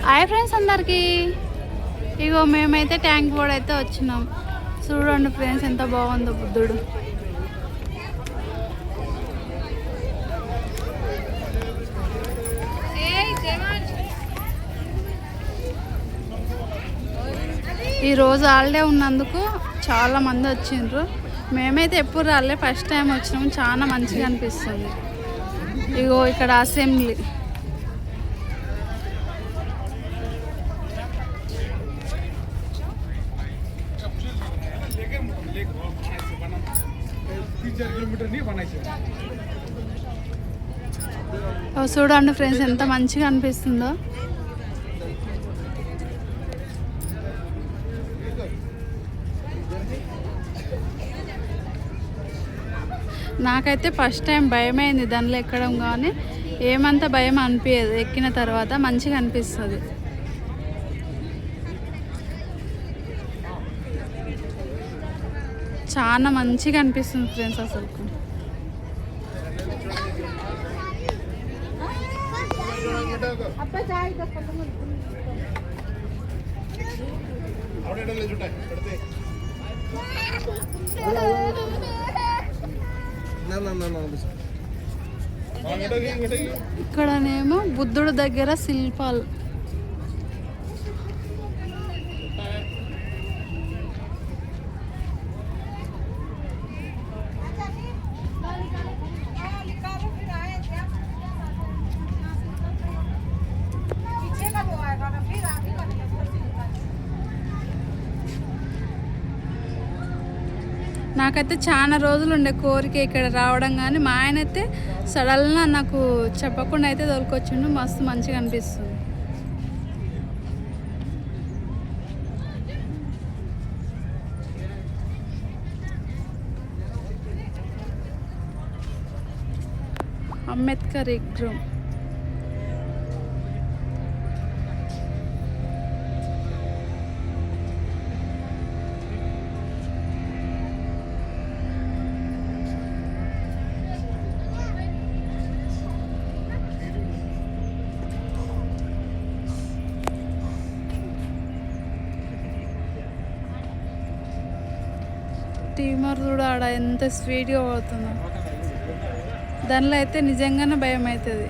Hi friends అందరికీ. ఇగో మేమైతే tank board అయితే వచ్చినాం. చూడండి ఫ్రెండ్స్ ఎంత బాగుందో బుద్ధుడు. ఈరోజు హాలిడే ఉన్నందుకు చాలా మంది వచ్చిండ్రు. మేమైతే ఎప్పుడు రాలే, ఫస్ట్ టైం వచ్చినాము. చాలా మంచిగా అనిపిస్తుంది. ఇగో ఇక్కడ అసెంబ్లీ. చూడండి ఫ్రెండ్స్ ఎంత మంచిగా అనిపిస్తుందో. నాకైతే ఫస్ట్ టైం భయమైంది దానిలో ఎక్కడం, కానీ ఏమంత భయం అనిపించదు. ఎక్కిన తర్వాత మంచిగా అనిపిస్తుంది. చాలా మంచిగా అనిపిస్తుంది ఫ్రెండ్స్ అసలు. ఇక్కడనేమో బుద్ధుడు దగ్గర శిల్పాలు. నాకైతే చాలా రోజులు ఉండే కోరిక ఇక్కడ రావడం, కానీ మా ఆయన అయితే సడన్గా నాకు చెప్పకుండా అయితే దొరికొచ్చిండు. మస్తు మంచిగా అనిపిస్తుంది. అంబేద్కర్ విగ్రహం. స్టీమర్ కూడా ఆడ ఎంత స్పీడ్గా పోతుందో. దానిలో అయితే నిజంగానే భయం అవుతుంది.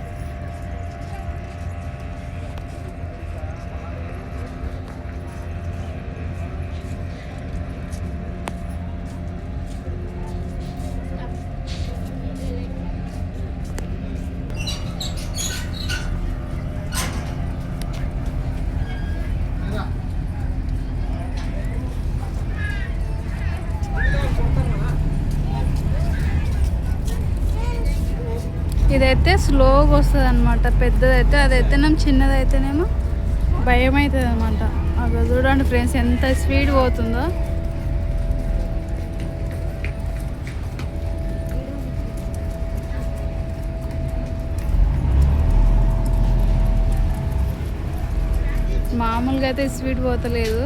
ఇదైతే స్లోగా వస్తుంది అనమాట. పెద్దదైతే అదైతేనేమో, చిన్నదైతేనేమో భయం అవుతుంది అనమాట. అక్కడ చూడండి ఫ్రెండ్స్ ఎంత స్పీడ్ పోతుందో. మామూలుగా అయితే స్పీడ్ పోతలేదు.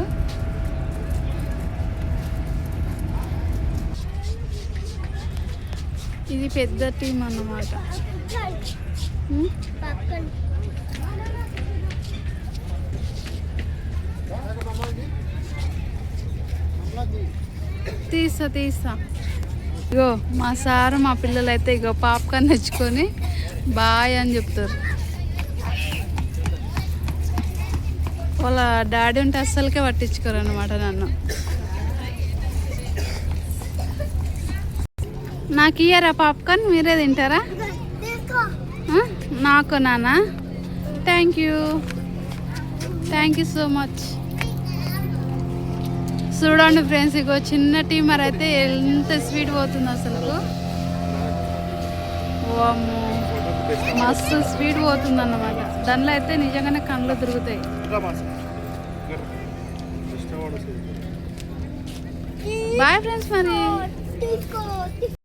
ఇది పెద్ద టీం అన్నమాట. తీసా ఇగో మా సారు మా పిల్లలు అయితే ఇగో పాప్కార్న్ తెచ్చుకొని బాయ్ అని చెప్తారు. వాళ్ళ డాడీ ఉంటే అస్సలకే పట్టించుకోరు అన్నమాట నన్ను. నాకు ఇయ్యరా పాప్కార్న్? మీరే తింటారా? నాకు నాన్న. Thank you so much. చూడండి ఫ్రెండ్స్ ఇగో చిన్న టీమర్ అయితే ఎంత స్పీడ్ పోతుంది అసలు. వామ్మో మస్తు స్పీడ్ పోతుంది అన్నమాట. దానిలో అయితే నిజంగానే కళ్ళు తిరుగుతాయి. బాయ్ ఫ్రెండ్స్ మరి.